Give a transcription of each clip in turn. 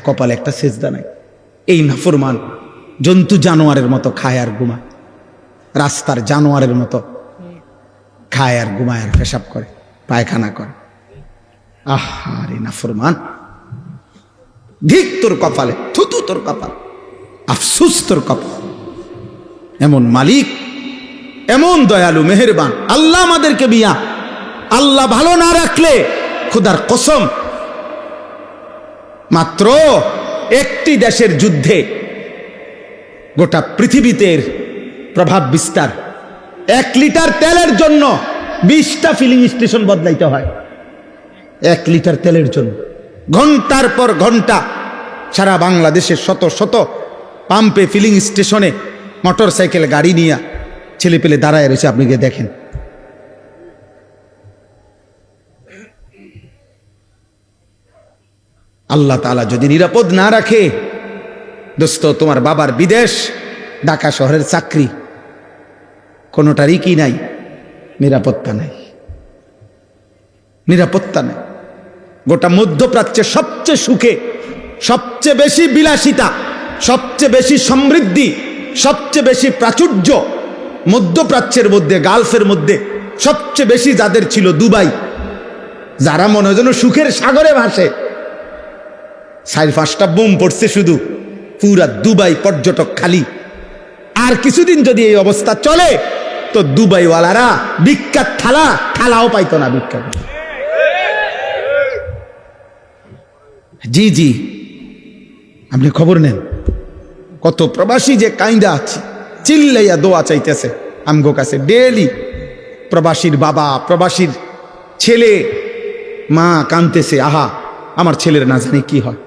কপালে একটা সেজদা নাই। এই নাফরমান জন্তু জানোয়ারের মতো খায় আর ঘুমায়, রাস্তার জানোয়ারের মতো খায় আর ঘুমায় আর পেশাব করে, পায়খানা করে। আহারে নাফরমান, ধিক তোর কপালে, থুতু তোর কপাল, আফসুস তোর কপাল। এমন মালিক, এমন দয়ালু মেহেরবান আল্লাহ আমাদেরকে বিয়া। আল্লাহ ভালো না রাখলে খোদার কসম মাত্র একটি দেশের যুদ্ধে গোটা পৃথিবীতে প্রভাব বিস্তার। 1 লিটার তেলের জন্য 20টা ফিলিং স্টেশন বদলাইতে হয়। 1 লিটার তেলের জন্য ঘন্টার পর ঘন্টা সারা বাংলাদেশের শত শত পাম্পে, ফিলিং স্টেশনে মোটর সাইকেল গাড়ি নিয়ে ছেলে পেলে দাঁড়ায় রয়েছে। আপনি গিয়ে দেখেন। আল্লাহ তাআলা যদি নিরাপদ না রাখে, দোস্ত, তোমার বাবার বিদেশ, ঢাকা শহরের চাকরি, কোনোটারই কি নাই, নিরাপত্তা নাই, নিরাপত্তা নাই। গোটা মধ্যপ্রাচ্যের সবচেয়ে সুখে, সবচেয়ে বেশি বিলাসিতা, সবচেয়ে বেশি সমৃদ্ধি, সবচেয়ে বেশি প্রাচুর্য মধ্যপ্রাচ্যের মধ্যে, গালফের মধ্যে সবচেয়ে বেশি যাদের ছিল দুবাই, যারা মনে হয় যেন সুখের সাগরে ভাসে। 4-5টা বোম পড়ছে শুধু, পুরা দুবাই পর্যটক খালি। আর কিছুদিন যদি এই অবস্থা চলে তো দুবাইওয়ালারা বিখ্যাত থালাও পাইতো না। বিখ্যাত, জি জি, আপনি খবর নেন কত প্রবাসী যে কাইন্দা আছে, চিল্লাইয়া দোয়া চাইতেছে আমগো কাছে ডেইলি। প্রবাসীর বাবা, প্রবাসীর ছেলে, মা কাঁদতেছে, আহা আমার ছেলের না জানি কি হয়,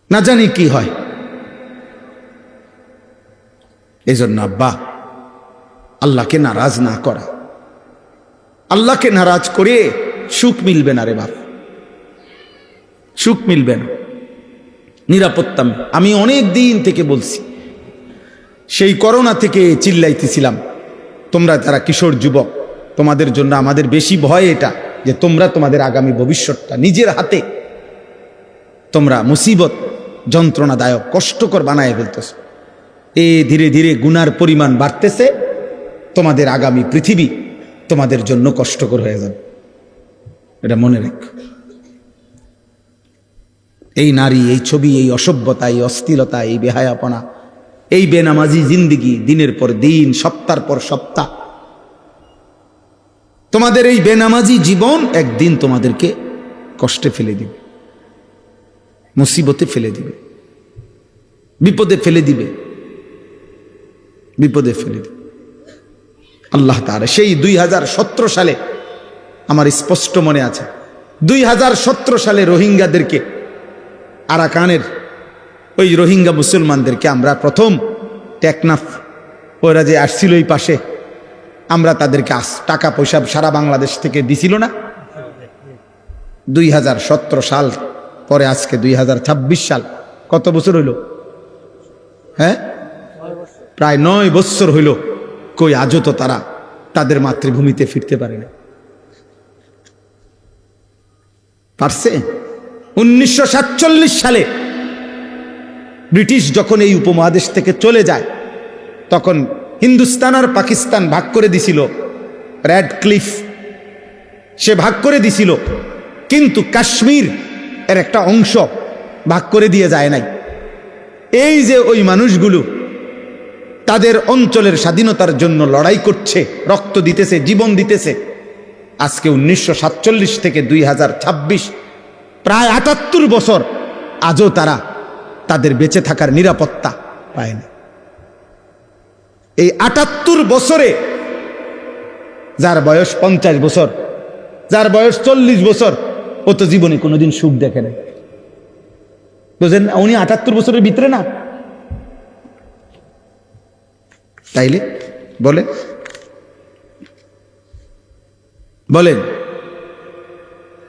না জানি কি হয়। এই জন্য আব্বা, আল্লাহকে নারাজ না করা, আল্লাহকে নারাজ করে সুখ মিলবে না রে বাপ, সুখ মিলবে না, নিরাপত্তা। আমি অনেক দিন থেকে বলছি, সেই করোনা থেকে চিল্লাইতেছিলাম, তোমরা যারা কিশোর যুবক, তোমাদের জন্য আমাদের বেশি ভয় এটা যে তোমরা তোমাদের আগামী ভবিষ্যৎটা নিজের হাতে তোমরা মুসিবত, যন্ত্রণাদায়ক, কষ্টকর বানায় ফেলতেছ। ধীরে ধীরে গুনার পরিমাণ বাড়তেছে, তোমাদের আগামী পৃথিবী তোমাদের জন্য কষ্টকর হয়ে যাবে, এটা মনে রেখো। এই নারী, এই ছবি, এই অসভ্যতা, এই অস্থিরতা, এই বেহায়াপনা, এই বেনামাজি জিন্দিগি, দিনের পর দিন, সপ্তাহের পর সপ্তাহ, তোমাদের এই বেনামাজি জীবন একদিন তোমাদেরকে কষ্টে ফেলে দিবে, মুসিবতে ফেলে দিবে, বিপদে ফেলে দিবে, বিপদে ফেলে দিবে। আল্লাহ তাআলা সেই 2017 সালে, আমার স্পষ্ট মনে আছে, 2017 সালে রোহিঙ্গাদেরকে, আরাকানের ওই রোহিঙ্গা মুসলমানদেরকে আমরা প্রথম টেকনাফ, ওরা যে আসছিল এই পাশে, আমরা তাদেরকে টাকা পয়সা সারা বাংলাদেশ থেকে দিছিল না। 2017 সাল পরে আজকে 2026 সাল, কত বছর হইল? হ্যাঁ, প্রায় 9 বছর হইল। কই আজও তো তারা তাদের মাতৃভূমিতে ফিরতে পারে না। পারছে? 1947 সালে ব্রিটিশ যখন এই উপমহাদেশ থেকে চলে যায়, তখন হিন্দুস্তান আর পাকিস্তান ভাগ করে দিছিল। রেড ক্লিফ সে ভাগ করে দিছিল, কিন্তু কাশ্মীর এর একটা অংশ ভাগ করে দিয়ে যায় নাই। এই যে ওই মানুষগুলো তাদের অঞ্চলের স্বাধীনতার জন্য লড়াই করছে, রক্ত দিতেছে, জীবন দিতেছে, আজকে 1947 থেকে 2026 প্রায় 78 বছর, আজও তারা তাদের বেঁচে থাকার নিরাপত্তা পায় না। এই 78 বছরে যার বয়স 50 বছর, যার বয়স 40 বছর, ও তো জীবনে কোনোদিন সুখ দেখে নাই। বুঝলেন? উনি 78 বছরের ভিতরে না, তাইলে বলেন বলেন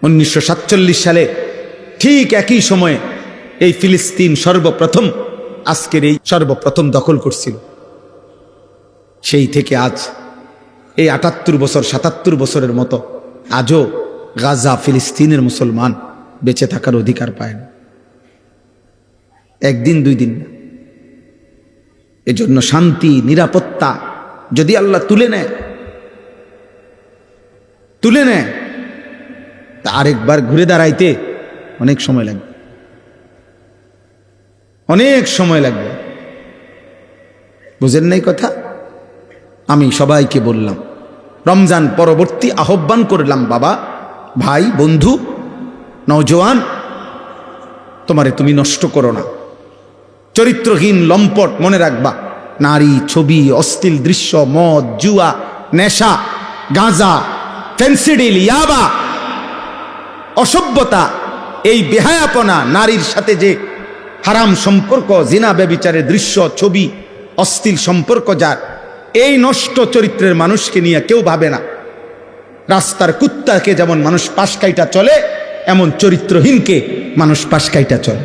1947 সালে ঠিক একই সময়ে এই ফিলিস্তিন সর্বপ্রথম, আজকের এই সর্বপ্রথম দখল করছিল। সেই থেকে আজ এই 78 বছর, 77 বছরের মতো আজও গাজা, ফিলিস্তিনের মুসলমান বেঁচে থাকার অধিকার পায় না, একদিন দুই দিন না। এজন্য শান্তি নিরাপত্তা যদি আল্লাহ তুলে নেয় তা আরেকবার ঘুরে দাঁড়াইতে অনেক সময় লাগবে, অনেক সময় লাগবে। বুঝেন নাই কথা? আমি সবাইকে বললাম, রমজান পরবর্তী আহ্বান করলাম, বাবা, ভাই, বন্ধু, নওজোয়ান, তোমারে তুমি নষ্ট করো না। চরিত্রহীন লম্পট মনে রাখবা, নারী, ছবি, অশ্লীল দৃশ্য, মদ, জুয়া, নেশা, গাঁজা, ফেন্সিডিল, ইয়াবা, অসভ্যতা, এই বেহায়াপনা, নারীর সাথে যে হারাম সম্পর্ক, জিনা ব্যভিচারের দৃশ্য, ছবি, অশ্লীল সম্পর্ক, যার এই নষ্ট চরিত্রের মানুষকে নিয়ে কেউ ভাবে না। রাস্তার কুত্তাকে যেমন মানুষ পাশ কাইটা চলে, এমন চরিত্রহীনকে মানুষ পাশ কাইটা চলে।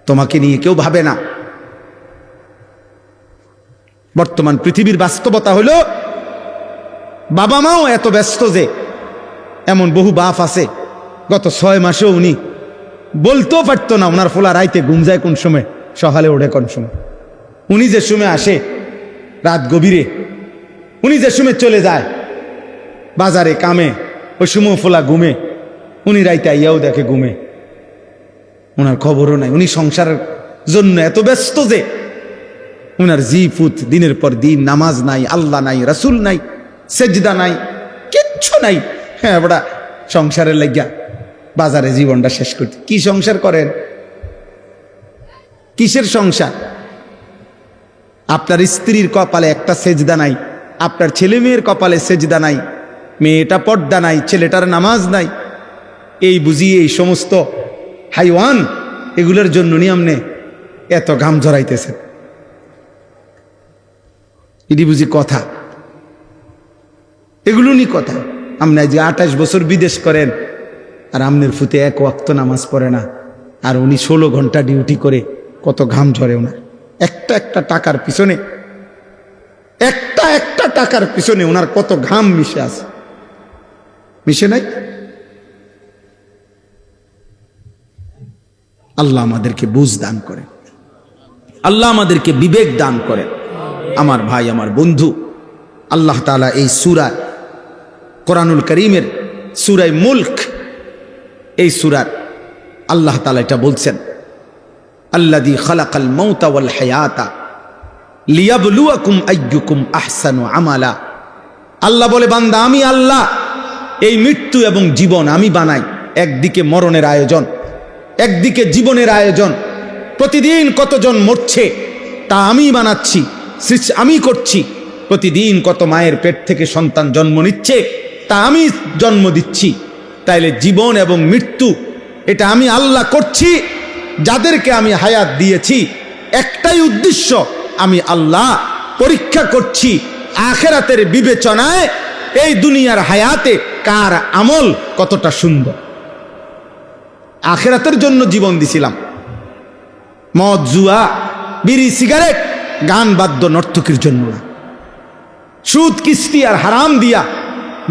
তোমাকে নিয়ে কেউ ভাবে না। বর্তমান পৃথিবীর বাস্তবতা হলো, বাবা মাও এত ব্যস্ত যে, এমন বহু বাপ আছে গত 6 মাসেও উনি বলতেও পারতো না ওনার ফোলা রাইতে ঘুম যায় কোন সময়, সকালে ওঠে কোন সময়। উনি যে সময় আসে রাত গভীরে, উনি যে সময় চলে যায় বাজারে কামে, ওই সময় ফোলা ঘুমে, উনি রাইতে আইয়াও দেখে ঘুমে, ওনার খবরও নাই। উনি সংসারের জন্য এত ব্যস্ত যে উনার জি ফুত দিনের পর দিন নামাজ নাই, আল্লাহ নাই, রাসূল নাই, সেজদা নাই, কিচ্ছু নাই। হ্যাঁ বড়া সংসারের লাগিয়া বাজারে জীবনটা শেষ করতে। কি সংসার করেন? কিসের সংসার? আপনার স্ত্রীর কপালে একটা সেজদা নাই, আপনার ছেলে মেয়ের কপালে সেজদা নাই, মেয়েটা পর্দা নাই, ছেলেটার নামাজ নাই। এই বুঝিয়ে এই সমস্ত হাইওয়ান, এগুলোর জন্য নিয়মনে এত ঘাম ঝরাইতেছে। এটি বুঝি কথা? এগুলো নি কথা? আপনি যে 28 বছর বিদেশ করেন আর আমনের ফুতে এক ওয়াক্ত নামাজ পড়ে না, আর উনি 16 ঘন্টা ডিউটি করে, কত ঘাম ঝরে ওনার। একটা টাকার পিছনে, একটা টাকার পিছনে ওনার কত ঘাম মিশে আছে, মিশে নাই? আল্লাহ আমাদেরকে বুঝ দান করে, আল্লাহ আমাদেরকে বিবেক দান করে। আমার ভাই, আমার বন্ধু, আল্লাহ তাআলা এই সূরা কোরআনুল কারীমের সূরা মুলক, এই সূরার আল্লাহ তাআলা এটা বলছেন, আল্লাযী খালাকাল মাউতা ওয়াল হায়াতা লিয়াবলুয়াকুম আইয়ুকুম আহসানু আমালা। আল্লাহ বলে, বান্দা, আমি আল্লাহ এই মৃত্যু এবং জীবন আমি বানাই। একদিকে মরণের আয়োজন, একদিকে জীবনের আয়োজন। প্রতিদিন কতজন মরছে তা আমি বানাচ্ছি, আমি করছি। প্রতিদিন কত মায়ের পেট থেকে সন্তান জন্ম নিচ্ছে তা আমি জন্ম দিচ্ছি। তাইলে জীবন এবং মৃত্যু এটা আমি আল্লাহ করছি। যাদেরকে আমি হায়াত দিয়েছি একটাই উদ্দেশ্য, আমি আল্লাহ পরীক্ষা করছি আখিরাতের বিবেচনায় এই দুনিয়ার হায়াতে কার আমল কতটা সুন্দর। আখিরাতের জন্য জীবন দিছিলাম। মদ, জুয়া, বিড়ি, সিগারেট, গান, বাদ্য, নর্তকীর জন্য না। সুদ, কিস্তি আর হারাম দিয়া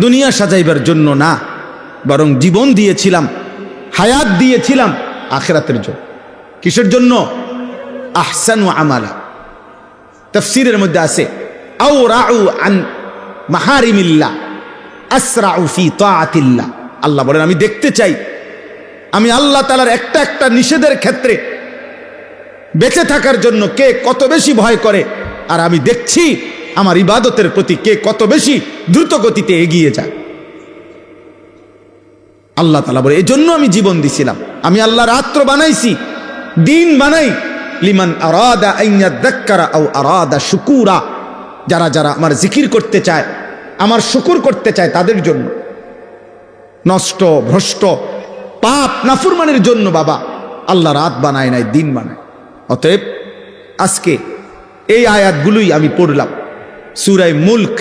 দুনিয়া সাজাইবার জন্য না, বরং জীবন দিয়েছিলাম, হায়াত দিয়েছিলাম আখিরাতের জন্য। কিসের জন্য? আহসানু আমালা। তাফসীরের মধ্যে আছে, আও রাউ আন মাহারিমিল্লাহ আসরাউ ফি তাআতিল্লাহ। আল্লাহ বলেন, আমি দেখতে চাই আমি আল্লাহ তাআলার একটা নিষেধের ক্ষেত্রে বেঁচে থাকার জন্য কে কত বেশি ভয় করে, আর আমি দেখছি আমার ইবাদতের প্রতি কে কত বেশি দ্রুত গতিতে এগিয়ে যায়। আল্লাহ তাআলা বলে, এই জন্য আমি জীবন দিছিলাম। আমি আল্লাহ রাত্র বানাইছি, দিন বানাই, লিমান আরাদা আন ইয়াযাক্কারা আও আরাদা শুকুরা। যারা যারা আমার জিকির করতে চায়, আমার শুকুর করতে চায়, তাদের জন্য। নষ্ট, ভ্রষ্ট, পাপ, নাফরমানের জন্য বাবা আল্লাহ রাত বানায় নাই, দিন বানায়। অতএব আজকে এই আয়াতগুলোই আমি পড়লাম। সূরা মুলক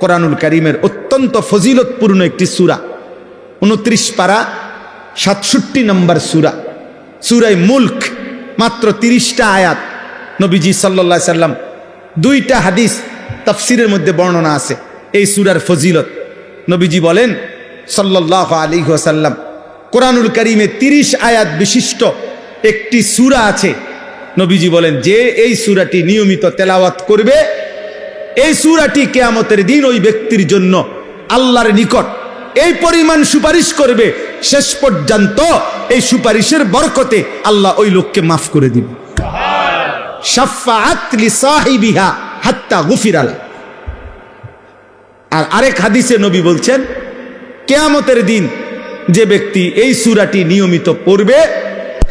কোরআনুল কারীমের অত্যন্ত ফজিলতপূর্ণ একটি সূরা, 29 পারা 67 নম্বর সূরা। সূরা মুলক মাত্র 30টা আয়াত। নবীজি সাল্লাল্লাহু আলাইহি সাল্লাম 2টা হাদিস তাফসীরের মধ্যে বর্ণনা আছে এই সূরার ফজিলত। নবীজি বলেন, সাল্লাল্লাহু আলাইহি ওয়াসাল্লাম কোরআনুল কারীমে 30 আয়াত বিশিষ্ট একটি সূরা আছে। নবীজি বলেন যে এই সূরাটি নিয়মিত তেলাওয়াত করবে, এই সূরাটি কিয়ামতের দিন ওই ব্যক্তির জন্য আল্লাহর নিকট এই পরিমাণ সুপারিশ করবে, শেষ পর্যন্ত এই সুপারিশের বরকতে আল্লাহ ওই লোককে মাফ করে দিবে। শাফাআত লিসাহিবিহা হাত্তা গুফিরা লা। আর আরেক হাদিসে নবী বলছেন কিয়ামতের দিন যে ব্যক্তি এই সূরাটি নিয়মিত পড়বে,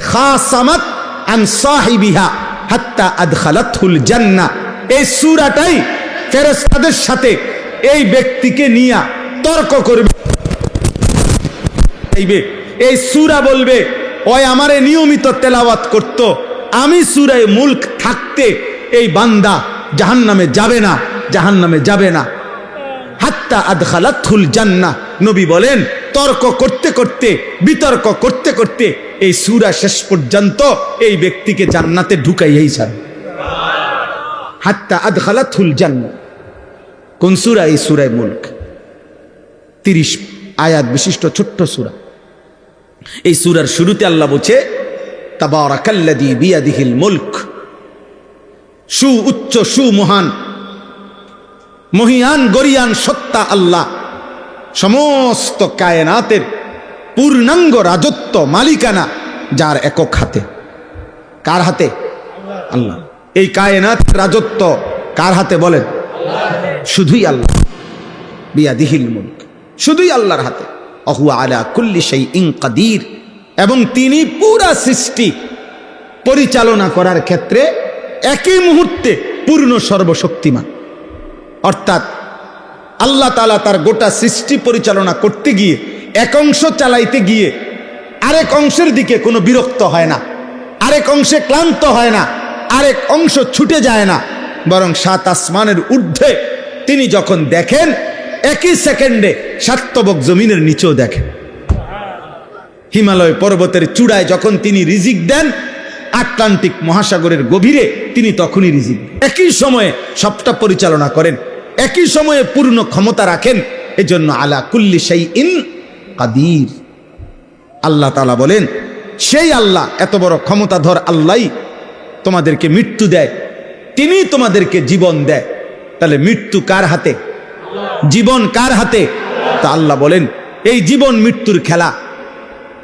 খাসামাত আন সাহিবিহা হাত্তা আদখালাতহুল জান্নাহ, এই সূরাটাই ফেরেশতাদের সাথে এই ব্যক্তিকে নিয়ে তর্ক করবে। এই সূরা বলবে ওই আমারে নিয়মিত তেলাওয়াত করত, আমি সূরায়ে মুলক থাকতে এই বান্দা জাহান্নামে যাবে না, জাহান্নামে যাবে না। হাত্তা আদখালাতহুল জান্নাহ, নবী বলেন তর্ক করতে করতে, বিতর্ক করতে করতে এই সূরা শেষ পর্যন্ত এই ব্যক্তিকে জান্নাতে ঢুকাইয়াই ছাড়ে। হাত্তা আদখালাতহুল জান্নাহ। কোন সূরা? এই সূরায়ে মুলক, 30 আয়াত বিশিষ্ট ছোট্ট সূরা। এই সূরার শুরুতে আল্লাহ বলছে তাবারাকাল্লাযী বিয়াদিহিল মুলক, উচ্চ সুমহান মহিয়ান গরিয়ান সত্তা আল্লাহ, সমস্ত কায়নাতের পূর্ণাঙ্গ রাজত্ব মালিকানা যার একক হাতে। কার হাতে? আল্লাহ। এই কায়নাতের রাজত্ব কার হাতে বলেন? শুধুই আল্লাহ। বিয়াদিহিল মুলক, শুধুই আল্লাহর হাতে। অহুয়া আলা কুল্লি শাইইন কাদির, এবং তিনি পুরা সৃষ্টি পরিচালনা করার ক্ষেত্রে একই মুহূর্তে পূর্ণ সর্বশক্তিমান। অর্থাৎ আল্লাহ তাআলা তার গোটা সৃষ্টি পরিচালনা করতে গিয়ে এক অংশ চালাইতে গিয়ে আরেক অংশের দিকে কোনো বিরক্ত হয় না, আরেক অংশে ক্লান্ত হয় না, আরেক অংশ ছুটে যায় না, বরং 7 আসমানের ঊর্ধ্বে তিনি যখন দেখেন একই সেকেন্ডে সাতবক জমিনের নিচেও দেখেন। হিমালয় পর্বতের চূড়ায় যখন তিনি রিজিক দেন, আটলান্টিক মহাসাগরের গভীরে তিনি তখনই রিজিক। একই সময়ে সবটা পরিচালনা করেন, একই সময়ে পূর্ণ ক্ষমতা রাখেন। এজন্য আলা কুল্লি শাইইন কাদির। আল্লাহ তাআলা বলেন সেই আল্লাহ, এত বড় ক্ষমতাধর আল্লাহই তোমাদেরকে মৃত্যু দেয়, তিনি তোমাদেরকে জীবন দেয়। তাহলে মৃত্যু কার হাতে? জীবন কার হাতে? তা আল্লাহ বলেন এই জীবন মৃত্যুর খেলা,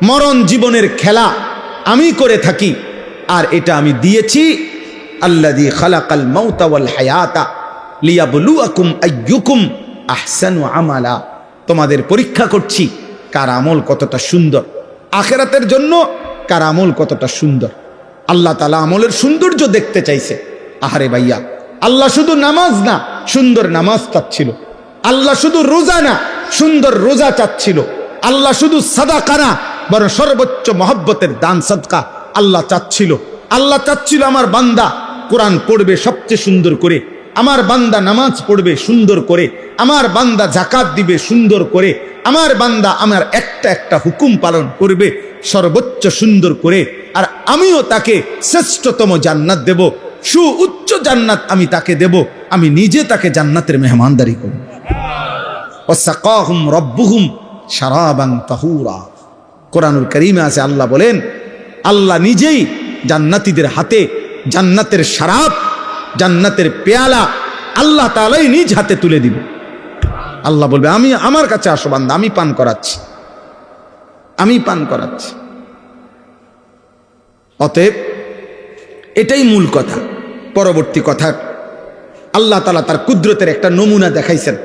মরণ জীবনের খেলা আমি করে থাকি, আর এটা আমি দিয়েছি আল্লাযী খালাকাল মাউতা ওয়াল হায়াতা লিয়াবলুয়াকুম আইয়ুকুম আহসানু আমালা। তোমাদের পরীক্ষা করছি কার আমল কতটা সুন্দর, আখিরাতের জন্য কার আমল কতটা সুন্দর। আল্লাহ তাআলা আমলের সৌন্দর্য দেখতে চাইছে। আহারে ভাইয়া, আল্লাহ শুধু নামাজ না, সুন্দর নামাজ চাচ্ছিল। আল্লাহ শুধু রোজা না, সুন্দর রোজা চাচ্ছিল। আল্লাহ শুধু সাদাকা না, বরং সর্বোচ্চ মহব্বতের দান সাদকা আল্লাহ চাচ্ছিল। আল্লাহ চাচ্ছিল আমার বান্দা কোরআন পড়বে সবচেয়ে সুন্দর করে, আমার বান্দা নামাজ পড়বে সুন্দর করে, আমার বান্দা যাকাত দিবে সুন্দর করে, আমার বান্দা আমার একটা একটা হুকুম পালন করবে সর্বোচ্চ সুন্দর করে, আর আমিও তাকে শ্রেষ্ঠতম জান্নাত দেব, সুউচ্চ জান্নাত আমি তাকে দেব, আমি নিজে তাকে জান্নাতের মেহমানদারি করব। ওয়াসাকাহুম রাব্বুহুম শারাবান তাহুরা। কোরআনুল কারীমে আছে আল্লাহ বলেন আল্লাহ নিজেই জান্নাতীদের হাতে জান্নাতের শরাব, জান্নাতের পেয়ালা আল্লাহ তাআলাই নিজ হাতে তুলে দিবে। আল্লাহ বলবে আমি, আমার কাছে আসো বান্দা, আমি পান করাচ্ছি, আমি পান করাচ্ছি। অতএব এটাই মূল কথা। পরবর্তী কথা আল্লাহ তাআলা তার কুদরতের একটা নমুনা দেখাইছেন।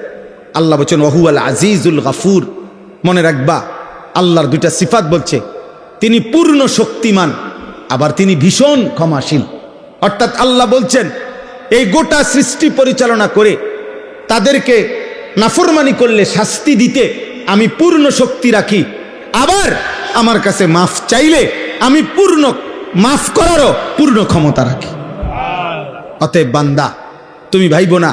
আল্লাহ বলছেন ওয়াহুয়াল আজিজুল গাফুর। মনে রাখবা আল্লাহর দুইটা সিফাত বলছে, তিনি পূর্ণ শক্তিমান, আবার তিনি ভীষণ ক্ষমাশীল। অর্থাৎ আল্লাহ বলছেন এই গোটা সৃষ্টি পরিচালনা করে তাদেরকে নাফরমানি করলে শাস্তি দিতে আমি পূর্ণ শক্তি রাখি, আবার আমার কাছে মাফ চাইলে আমি পূর্ণ মাফ করারও পূর্ণ ক্ষমতা রাখি। অতএব বান্দা তুমি ভাইবো না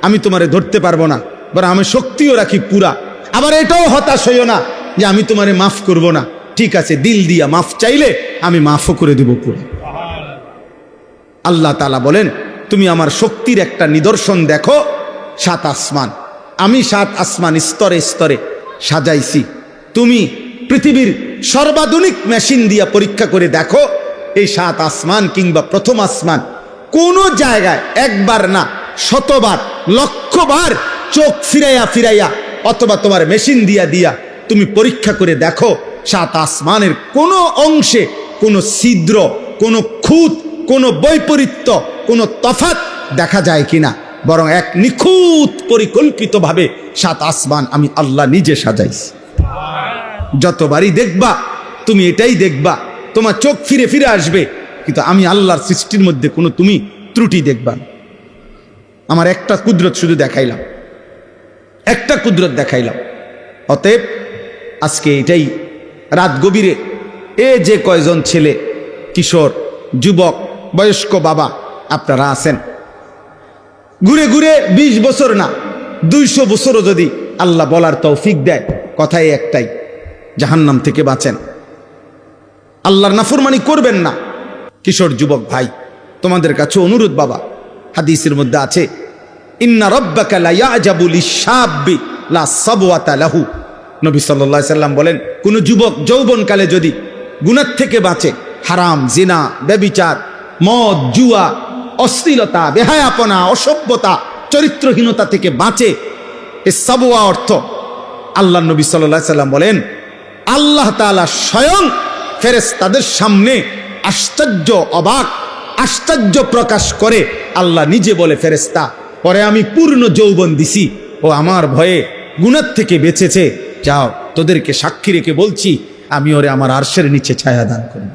আমি তোমারে ধরতে পারবো না, বরং আমি শক্তিও রাখি পুরা। আবার এটাও হতাশ হইও না যে আমি তোমারে মাফ করব না। ঠিক আছে, দিল দিয়া মাফ চাইলে আমি মাফও করে দেব পুরো। আল্লাহ তাআলা বলেন তুমি আমার শক্তির একটা নিদর্শন দেখো, 7 আসমান, আমি 7 আসমান স্তরে স্তরে সাজাইছি, তুমি পৃথিবীর সর্বাধুনিক মেশিন দিয়া পরীক্ষা করে দেখো, এই 7 আসমান কিংবা প্রথম আসমান কোন জায়গায় একবার না শতবার লক্ষবার চোখ ফিরাইয়া ফিরাইয়া অথবা তোমার মেশিন দিয়া দিয়া তুমি পরীক্ষা করে দেখো 7 আসমানের কোনো অংশে কোনো ছিদ্র, কোনো খুঁত, কোনো বৈপরীত্য, কোনো তফাৎ দেখা যায় কিনা। বরং এক নিখুঁত পরিকল্পিতভাবে 7 আসমান আমি আল্লাহ নিজে সাজাইছি। যতবারই দেখবা তুমি এটাই দেখবা, তোমার চোখ ফিরে ফিরে আসবে, কিন্তু আমি আল্লাহর সৃষ্টির মধ্যে কোনো তুমি ত্রুটি দেখবা না। আমার একটা কুদরত শুধু দেখাইলাম, একটা কুদরত দেখাইলাম। অতএব আজকে এটাই রাত গভীরে যে কয়জন ছেলে, কিশোর, যুবক, বয়স্ক বাবা আপনারা আছেন, ঘুরে ঘুরে 20 বছর না 200 বছরও যদি আল্লাহ বলার তৌফিক দেয়, কথাই একটাই, জাহান্নাম থেকে বাঁচেন, আল্লাহর নাফরমানি করবেন না। কিশোর যুবক ভাই, তোমাদের কাছে অনুরোধ বাবা, হাদিসের মধ্যে আছে ইন্না রাব্বাকা লা ইয়াজাবু লিশ-শাব্বি লা সাবওয়াতা লাহু। নবী সাল্লাল্লাহু আলাইহি সাল্লাম বলেন, কোন যুবক যৌবনকালে যদি গুনাহ থেকে বাঁচে, হারাম, জিনা, ব্যভিচার, মদ, জুয়া, অশ্লীলতা, বেহায়াপনা, অসভ্যতা, চরিত্রহীনতা থেকে বাঁচে, এ সাবওয়া অর্থ আল্লাহ নবী সাল্লাল্লাহু আলাইহি সাল্লাম বলেন আল্লাহ তাআলা স্বয়ং ফেরেশতাদের সামনে আশ্চর্য, অবাক, আশ্চর্য প্রকাশ করে আল্লাহ নিজে বলে, ফেরেশতা পরে আমি পূর্ণ যৌবন দিছি, ও আমার ভয়ে গুনাহ থেকে বেঁচেছে, যাও তোদেরকে সাক্ষী রেখে বলছি আমি ওরে আমার আরশের নিচে ছায়া দান করব।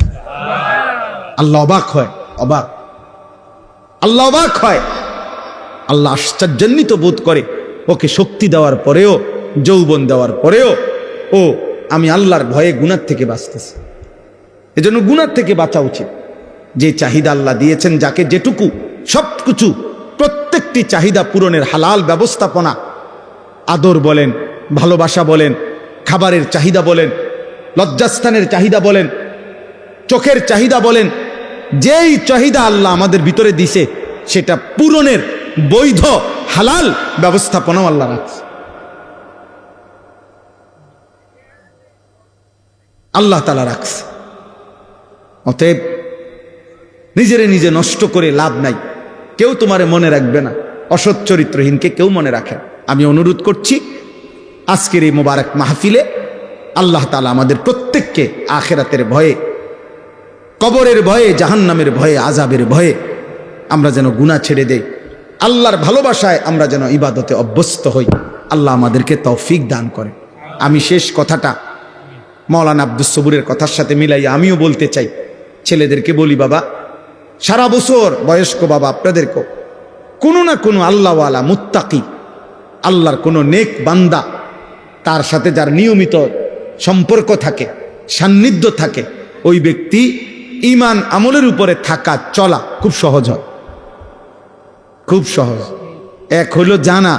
আল্লাহ অবাক হয়, অবাক, আল্লাহ অবাক হয়, আল্লাহ আশ্চর্যান্বিত বোধ করে, ওকে শক্তি দেওয়ার পরেও, যৌবন দেওয়ার পরেও ও আমি আল্লাহর ভয়ে গুনাহ থেকে বাঁচতেছি। এজন্য গুনাহ থেকে বাঁচা উচিত। যে চাহিদা আল্লাহ দিয়েছেন, যাকে যেটুকু, সবকিছু, প্রত্যেকটি চাহিদা পূরণের হালাল ব্যবস্থাপনা, আদর বলেন, ভালোবাসা বলেন, খাবারের চাহিদা বলেন, লজ্জাস্থানের চাহিদা বলেন, চোখের চাহিদা বলেন, যেই চাহিদা আল্লাহ আমাদের ভিতরে দিছে সেটা পূরণের বৈধ হালাল ব্যবস্থাপনাও আল্লাহ রাখছে। আল্লাহ তাআলা রাখছে। অতএব নিজেরে নিজে নষ্ট করে লাভ নাই, কেউ তোমারে মনে রাখবে না, অসৎ চরিত্রহীনকে কেউ মনে রাখে। আমি অনুরোধ করছি আজকের এই মোবারক মাহফিলে আল্লাহ তাআলা আমাদের প্রত্যেককে আখিরাতের ভয়ে, কবরের ভয়ে, জাহান্নামের ভয়ে, আযাবের ভয়ে আমরা যেন গুনাহ ছেড়ে দেই, আল্লাহর ভালোবাসায় আমরা যেন ইবাদতে অভ্যস্ত হই। আল্লাহ আমাদেরকে তৌফিক দান করে। আমি শেষ কথাটা মাওলানা আব্দুস সবুরের কথার সাথে মিলাইয়া আমিও বলতে চাই। ছেলেদেরকে বলি, বাবা সারা বছর, বয়স্ক বাবা আপনাদেরকেও, কোনো না কোনো আল্লাহওয়ালা, মুত্তাকি, আল্লাহর কোনো নেক বান্দা, তার সাথে যার নিয়মিত সম্পর্ক থাকে, সান্নিধ্য থাকে, ওই ব্যক্তি ঈমান আমলের উপরে থাকা, চলা খুব সহজ হয়, খুব সহজ। এক হলো জানা,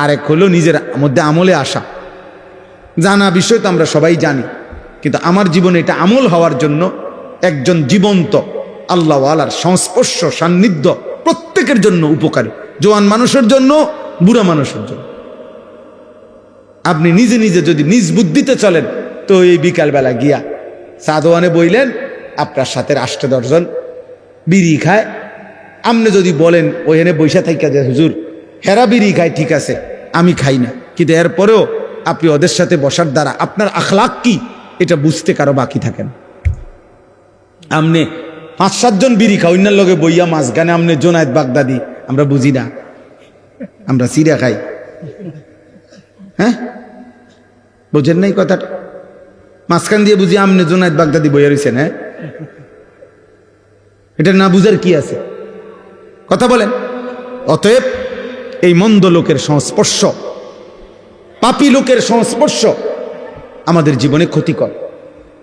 আর এক হলো নিজের মধ্যে আমলে আসা। জানা বিষয় তো আমরা সবাই জানি, কিন্তু আমার জীবনে এটা আমল হওয়ার জন্য একজন জীবন্ত আল্লাহওয়ালার সংস্পর্শ, সান্নিধ্য প্রত্যেকের জন্য উপকারী, জোয়ান মানুষের জন্য, বুড়া মানুষের জন্য। আপনি নিজে নিজে যদি নিজ বুদ্ধিতে চলেন, তো এই বিকালবেলা গিয়া সাদওয়ানে বইলেন, আপনার সাথে 8-10 জন বিড়ি খায়, আপনি যদি বলেন ওইখানে বৈশা থাইকা যে হুজুর হেরা বিড়ি খায়, ঠিক আছে আমি খাই না, কিন্তু এরপরেও আপনি ওদের সাথে বসার দ্বারা আপনার আখলাক কি এটা বুঝতে কারো বাকি থাকেন। আমনে 5-7 জন বিড়ি খাই, অন্যার লগে বইয়া মাঝখানে আমনে জোনায়েদ বাগদাদি, আমরা বুঝি না, আমরা চিড়া খাই। হ্যাঁ, বোঝেন নাই কথাটা? মাঝখান দিয়ে বুঝি আমনে জোনায়েদ বাগদাদি বইয়া রয়েছেন। হ্যাঁ, এটা না বুঝার কি আছে? কথা বলেন। অতএব এই মন্দ লোকের সংস্পর্শ, পাপী লোকের সংস্পর্শ আমাদের জীবনে ক্ষতিকর।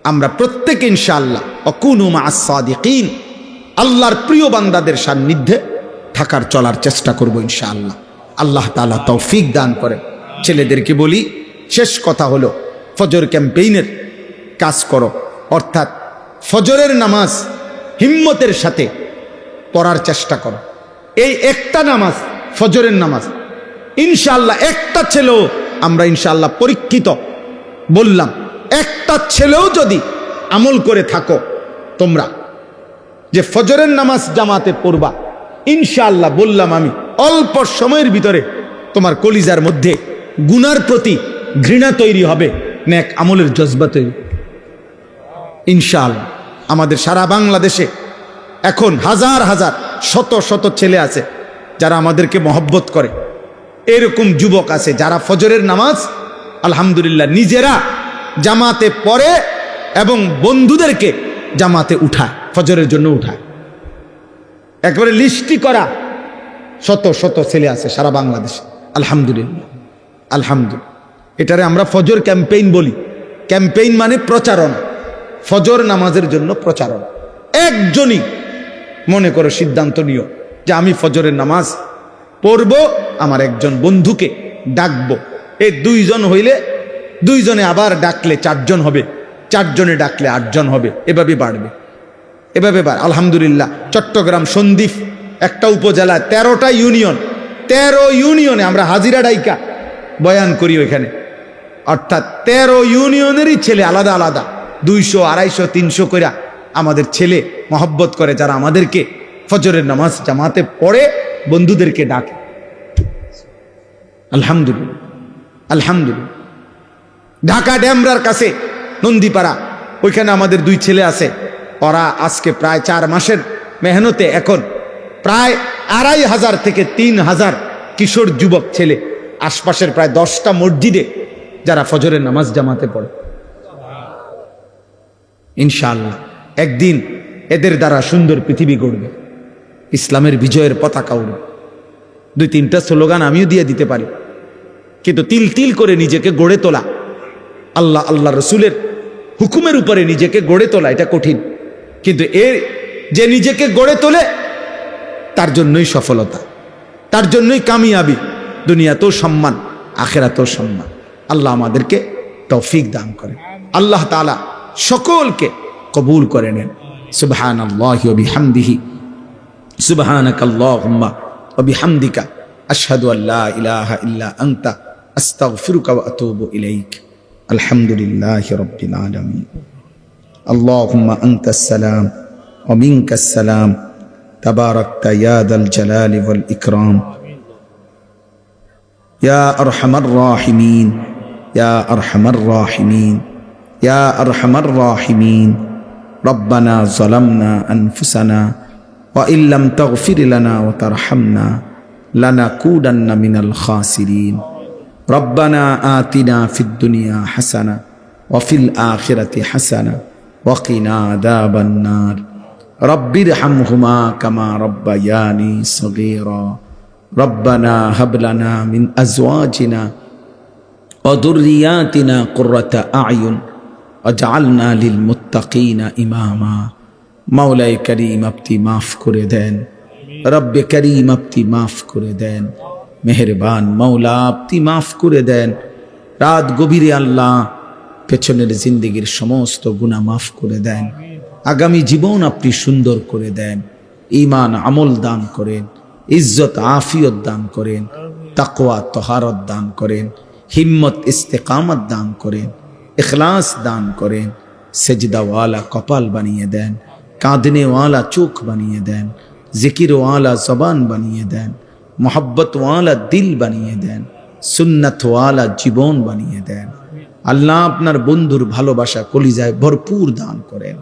আমরা প্রত্যেকে ইনশাআল্লাহ অকুনু মা'আস সাদিকিন, আল্লাহর প্রিয় বান্দাদের সান্নিধ্যে থাকার, চলার চেষ্টা করব ইনশাআল্লাহ। আল্লাহ তাআলা তৌফিক দান করেন। ছেলেদেরকে বলি, শেষ কথা হলো ফজর ক্যাম্পেইনের কাজ করো, অর্থাৎ ফজরের নামাজ হিম্মতের সাথে পড়ার চেষ্টা করো। এই একটা নামাজ, ফজরের নামাজ, ইনশাআল্লাহ একটা ছেলেও আমরা ইনশাআল্লাহ পরীক্ষিত বললাম একটা ছেলেও যদি আমল করে থাকো তোমরা যে ফজরের নামাজ জামাতে পড়বা, ইনশাআল্লাহ বললাম আমি অল্প সময়ের ভিতরে তোমার কলিজার মধ্যে গুনার প্রতি ঘৃণা তৈরি হবে, নেক আমলের জজবা তৈরি। ইনশাআল্লাহ আমাদের সারা বাংলাদেশে এখন হাজার হাজার শত শত ছেলে আছে যারা আমাদেরকে মহব্বত করে, এরকম যুবক আছে যারা ফজরের নামাজ আলহামদুলিল্লাহ নিজেরা জামাতে পড়ে এবং বন্ধুদেরকে জামাতে উঠায়, ফজরের জন্য উঠায়। একবারে লিস্টি করা শত শত ছেলে আছে সারা বাংলাদেশে, আলহামদুলিল্লাহ আলহামদুলিল্লাহ। এটারে আমরা ফজর ক্যাম্পেইন বলি। ক্যাম্পেইন মানে প্রচারণা, ফজর নামাজের জন্য প্রচারণা। একজনই মনে করো সিদ্ধান্ত নিও যে আমি ফজরের নামাজ পড়ব, আমার একজন বন্ধুকে ডাকবো। এই দুইজন হইলে দুইজনে আবার ডাকলে চারজন হবে, চারজনে ডাকলে আটজন হবে, এভাবে বাড়বে, এভাবে আলহামদুলিল্লাহ। চট্টগ্রাম সন্দ্বীপ একটা উপজেলা, 13টা ইউনিয়ন, 13 ইউনিয়নে আমরা হাজিরা ডাইকা বয়ান করি ওইখানে। অর্থাৎ 13 ইউনিয়নেরই ছেলে আলাদা আলাদা 200, 250, 300 কইরা আমাদের ছেলে মহব্বত করে, যারা আমাদেরকে ফজরের নামাজ জামাতে পড়ে বন্ধুদেরকে ডাকে। আলহামদুলিল্লাহ আলহামদুলিল্লাহ। ঢাকা ড্যামরার কাছে নন্দীপাড়া, ওইখানে আমাদের 2 ছেলে আছে। ওরা আজকে প্রায় 4 মাসের মেহনতে এখন প্রায় 2500 থেকে 3000 কিশোর যুবক ছেলে আশপাশের প্রায় 10টা মসজিদে যারা ফজরের নামাজ জামাতে পড়ে। ইনশাআল্লাহ একদিন এদের দ্বারা সুন্দর পৃথিবী গড়বে, ইসলামের বিজয়ের পতাকা উড়বে। 2-3টা স্লোগান আমিও দিয়ে দিতে পারি, কিন্তু তিল তিল করে নিজেকে গড়ে তোলা, আল্লাহ রসুলের হুকুমের উপরে নিজেকে গড়ে তোলা এটা কঠিন, কিন্তু এর যে নিজেকে গড়ে তোলে তার জন্যই সফলতা, তার জন্যই কামিয়াবি, দুনিয়াতেও সম্মান আখিরাতেও সম্মান। আল্লাহ আমাদেরকে তৌফিক দান করেন, আল্লাহ তাআলা সকলকে কবুল করে নেন। সুবহানাল্লাহি ওয়া বিহামদিহি, সুবহানাকাল্লাহুম্মা ওয়া বিহামদিকা, আশহাদু আল্লা ইলাহা ইল্লা আনতা, আস্তাগফিরুকা ওয়া আতুবু ইলাইক। আলহামদুলিল্লাহি রাব্বিল আলামিন। আল্লাহুম্মা আনতাস সালাম ওয়া মিনকাস সালাম, তাবারাকতা ইয়া যাল জালালি ওয়াল ইকরাম, ইয়া আরহামার রাহিমিন, ইয়া আরহামার রাহিমিন, ইয়া আরহামার রাহিমিন। রব্বানা যালামনা আনফুসানা ওয়া ইল্লাম তাগফির লানা ওয়া তারহামনা লানাকুদান্না মিনাল খাসিরিন। রব্বানা আতিনা ফিদ দুনিয়া হাসানা ওয়া ফিল আখিরাতি হাসানা ওয়া কিনা আযাবান নার। রব্বিরহামহুমা কামা রব্বায়ানি সগীরা। রব্বানা হাব লানা মিন আজওয়াজিনা ওয়া যুররিয়াতিনা কুররাতা আ'য়ুন ওয়াজআলনা লিল মুত্তাকিনা ইমামা। মাওলাই করিম আপনি মাফ করে দেন, রব্বে করিম আপনি মাফ করে দেন, মেহেরবান মাওলা আপনি মাফ করে দেন। রাত গভীরে আল্লাহ পেছনের জিন্দেগির সমস্ত গুনাহ মাফ করে দেন, আগামী জীবন আপনি সুন্দর করে দেন, ঈমান আমল দান করেন, ইজ্জত আফিয়ত দান করেন, তাকওয়া তহারত দান করেন, হিম্মত ইস্তেকামত দান করেন, ইখলাস দান করেন, সেজদাওয়ালা কপাল বানিয়ে দেন, কাঁদনেওয়ালা চোখ বানিয়ে দেন, জিকিরওয়ালা জবান বানিয়ে দেন, মোহাব্বতওয়ালা দিল বানিয়ে দেন, সুন্নতওয়ালা জীবন বানিয়ে দেন। আল্লাহ আপনার বন্ধুর ভালোবাসা কলিজায় ভরপুর দান করেন।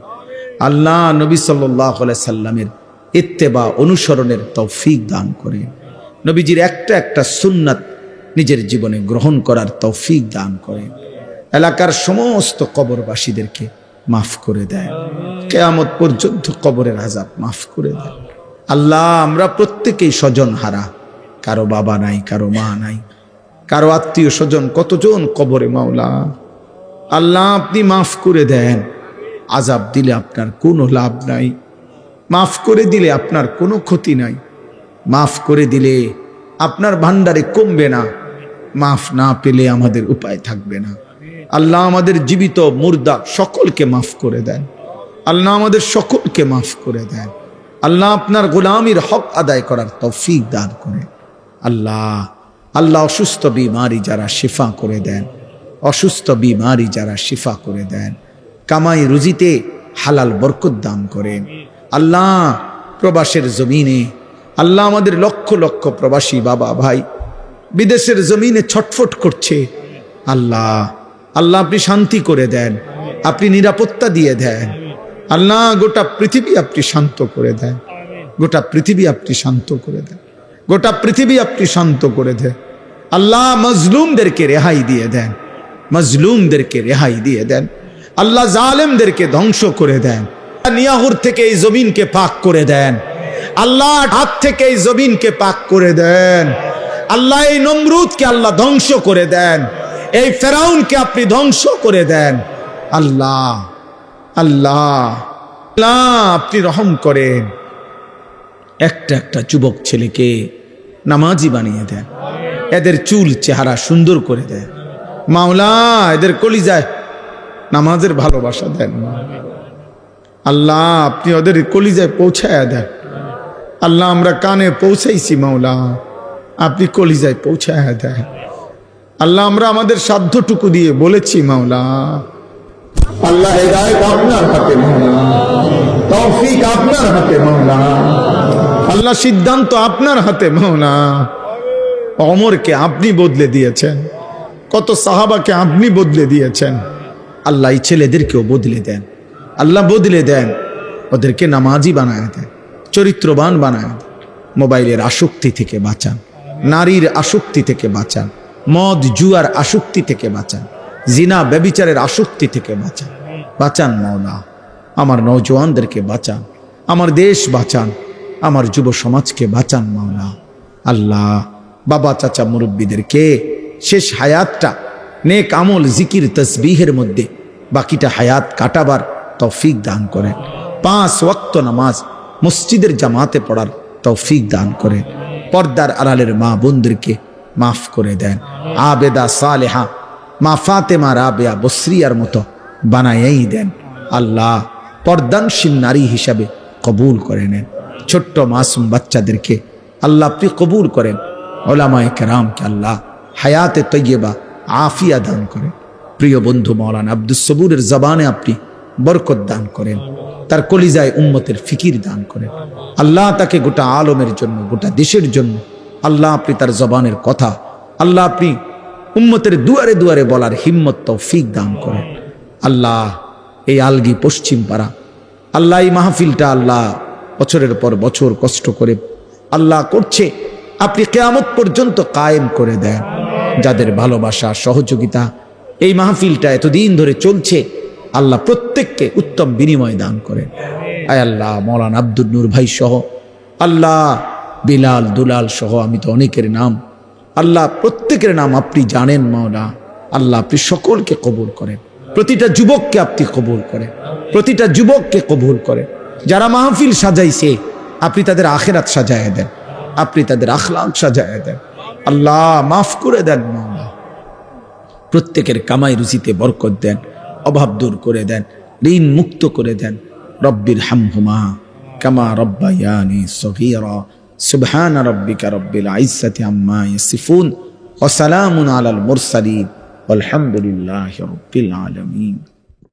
আল্লাহ নবী সাল্লাল্লাহু আলাইহি সাল্লামের ইত্তেবা অনুসরণের তৌফিক দান করেন। নবীজির একটা একটা সুন্নাত নিজের জীবনে গ্রহণ করার তৌফিক দান করেন। এলাকার সমস্ত কবরবাসীদেরকে মাফ করে দেন, কিয়ামত পর্যন্ত কবরের আযাব মাফ করে দেন। আল্লাহ আমরা প্রত্যেকেই স্বজন হারা, কারো বাবা নাই, কারো মা নাই, কারো আত্মীয় স্বজন কতজন কবরে। মাওলা আল্লাহ আপনি মাফ করে দেন। আযাব দিলে আপনার কোনো লাভ নাই, মাফ করে দিলে আপনার কোনো ক্ষতি নাই, মাফ করে দিলে আপনার ভান্ডারে কমবে না, মাফ না পেলে আমাদের উপায় থাকবে না। আল্লাহ আমাদের জীবিত মুর্দা সকলকে মাফ করে দেন। আল্লাহ আমাদের সকলকে মাফ করে দেন। আল্লাহ আপনার গোলামির হক আদায় করার তৌফিক দান করেন। আল্লাহ অসুস্থ বিমারি যারা শিফা করে দেন, অসুস্থ বিমারি যারা শিফা করে দেন, কামাই রুজিতে হালাল বরকত দান করেন। আল্লাহ প্রবাসের জমিনে আল্লাহ আমাদের লক্ষ লক্ষ প্রবাসী বাবা ভাই বিদেশের জমিনে ছটফট করছে, আল্লাহ আল্লাহ আপনি শান্তি করে দেন, আপনি নিরাপত্তা দিয়ে দেন। আল্লাহ গোটা পৃথিবী আপনি শান্ত করে দেন, গোটা পৃথিবী আপনি শান্ত করে দেন, গোটা পৃথিবী আপনি শান্ত করে দেন। আল্লাহ মজলুমদেরকে রেহাই দিয়ে দেন, মজলুমদেরকে রেহাই দিয়ে দেন। আল্লাহ জালেমদেরকে ধ্বংস করে দেন। নিয়াহুর থেকে এই জমিনকে পাক করে দেন। আল্লাহ হাত থেকে এই জমিনকে পাক করে দেন। আল্লাহ এই নমরুদকে আল্লাহ ধ্বংস করে দেন, এই ফেরাউনকে আপনি ধ্বংস করে দেন। আল্লাহ আল্লাহ আল্লাহ আপনি রহম করেন। একটা একটা যুবক ছেলেকে নামাজি বানিয়ে দেন, এদের চুল চেহারা সুন্দর করে দেন। মাওলা এদের কলিজায় নামাজের ভালোবাসা দেন। আল্লাহ আপনি ওদের কলিজায় পৌঁছায়া দেন। আল্লাহ আমরা কানে পৌঁছাইছি, মাওলা আপনি কলিজায় পৌঁছায়া দেন। আল্লাহ আমরা আমাদের সাধ্যটুকু দিয়ে বলেছি, মাওলা আল্লাহ হেদায়েত আপনার হাতে, মাওলা তৌফিক আপনার হাতে, মাওলা আল্লাহ সিদ্ধান্ত আপনার হাতে, মাওলা। ওমরকে আপনি বদলে দিয়েছেন, কত সাহাবাকে আপনি বদলে দিয়েছেন। আল্লাহ এই ছেলেদেরকেও বদলে দেন, আল্লাহ বদলে দেন, ওদেরকে নামাজি বানায় দেন, চরিত্রবান বানায় দেন। মোবাইলের আসক্তি থেকে বাঁচান, নারীর আসক্তি থেকে বাঁচান, মদ জুয়ার আসক্তি থেকে বাঁচান, জিনা ব্যভিচারের আসক্তি থেকে বাঁচান। বাঁচান মাওলা, আমার নওজওয়ানদেরকে বাঁচান, আমার দেশ বাঁচান, আমার যুব সমাজকে বাঁচান মাওলা। আল্লাহ বাবা চাচা মুরব্বীদেরকে শেষ হায়াতটা নেক আমল জিকির তসবিহের মধ্যে বাকিটা হায়াত কাটাবার তৌফিক দান করেন। 5 ওয়াক্ত নামাজ মসজিদের জামাতে পড়ার তৌফিক দান করেন। পর্দার আড়ালের মা বোনদেরকে মাফ করে দেন। আবেদা সালেহা মা ফাতেমা রাবেয়া বসরিয়ার মতো বানায়েই দেন। আল্লাহ পর্দানশীল নারী হিসাবে কবুল করে নেন। ছোট্ট মাসুম বাচ্চাদেরকে আল্লাহ আপনি কবুল করেন। ওলামায়ে কেরামকে আল্লাহ হায়াতে তৈয়বা আফিয়া দান করেন। প্রিয় বন্ধু মাওলানা আব্দুস সবুরের জবানে আপনি বরকত দান করেন, তার কলিজায় উম্মতের ফিকির দান করেন। আল্লাহ তাকে গোটা আলমের জন্য, গোটা দেশের জন্য আল্লাহ আপনি তার জবানের কথা আল্লাহ আপনি উম্মতের দুয়ারে দুয়ারে বলার হিম্মত তৌফিক দান করেন। আল্লাহ এই আলগি পশ্চিম পাড়া আল্লাহ এই মাহফিলটা আল্লাহ বছরের পর বছর কষ্ট করে আল্লাহ করছে, আপনি কিয়ামত পর্যন্ত কায়েম করে দেন। যাদের ভালোবাসা সহযোগিতা এই মাহফিলটা এতদিন ধরে চলছে, আল্লাহ প্রত্যেককে উত্তম বিনিময় দান করেন। আয় আল্লাহ মৌলানা আব্দুল নূর ভাই সহ আল্লাহ বিলাল দুলাল সহ আমি তো অনেকের নাম আল্লাহ প্রত্যেকের নাম আপনি জানেন মাওলা। আল্লাহ আপনি সকলকে কবুল করেন, প্রতিটা যুবককে আপনি কবুল করেন, প্রতিটা যুবককে কবুল করেন। যারা মাহফিল সাজাইছে আপনি তাদের আখিরাত সাজায় দেন, আপনি তাদের আখলাক সাজায় দেন। আল্লাহ মাফ করে দেন মাওলা, প্রত্যেকের কামাই রুজিতে বরকত দেন, অভাব দূর করে দেন, ঋণ মুক্ত করে দেন। রব্বির হামহুমা কামা রব্বায়ানি সগীরা। সুবহান রাব্বিকা রব্বিল ইজ্জাতি আম্মা ইয়াসিফুন ওয়া সালামুন আলাল মুরসালিন ওয়ালহামদুলিল্লাহি রাব্বিল আলামিন।